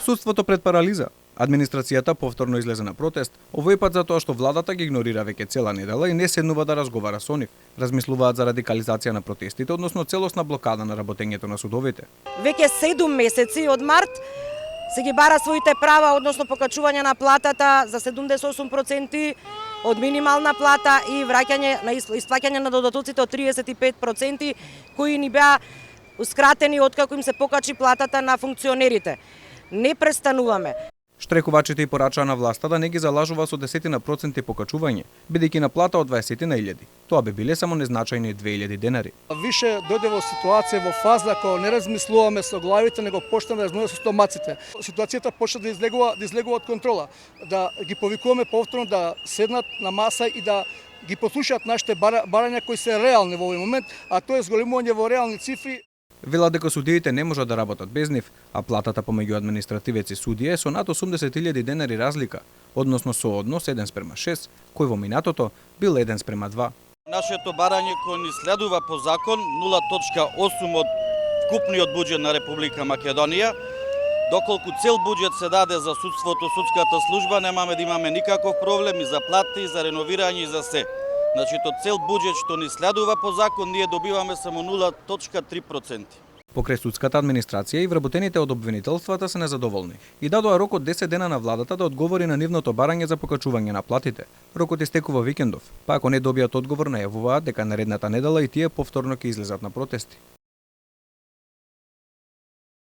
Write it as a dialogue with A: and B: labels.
A: Судството пред парализа. Администрацијата повторно излезе на протест, овој пат затоа што владата ги игнорира веќе цела недела и не седнува да разговара со нив. Размислуваат за радикализација на протестите, односно целосна блокада на работењето на судовите.
B: Веќе 7 месеци од март се ги бара своите права, односно покачување на платата за 78% од минимална плата и враќање на исплаќање на додатоците од 35% кои ни беаускратени откако им се покачи платата на функционерите. Не престануваме.
A: Штрекувачите и порачаа на власта да не ги залажува со 10% покачување, бидејќи на плата од 20.000. Тоа би биле само незначајни 2.000 денари.
C: Више дојде во ситуација во фаза кога не размислуваме со главите, него почнеме да размислуваме со стомаците. Ситуацијата почна да излегува од контрола, да ги повикуваме повторно да седнат на маса и да ги послушаат нашите барања кои се реални во овој момент, а тоа е зголемување во реални цифри.
A: Велат дека судиите не можат да работат без нив, а платата помеѓу административец и судија е со над 80.000 денари разлика, односно со однос 1:6, кој во минатото бил 1:2.
D: Нашето барање кој ни следува по закон 0.8 од вкупниот буџет на Република Македонија, доколку цел буџет се даде за судството, судската служба, немаме да имаме никаков проблем и за плати, и за реновирање и за се. Значи, то цел буџет што ни следува по закон, ние добиваме само 0.3%.
A: Покрај судската администрација и вработените од обвинителствата се незадоволни и дадоа рок од 10 дена на владата да одговори на нивното барање за покачување на платите. Рокот истекува викендов, па ако не добијат одговор, најавуваат дека наредната недела и тие повторно ќе излезат на протести.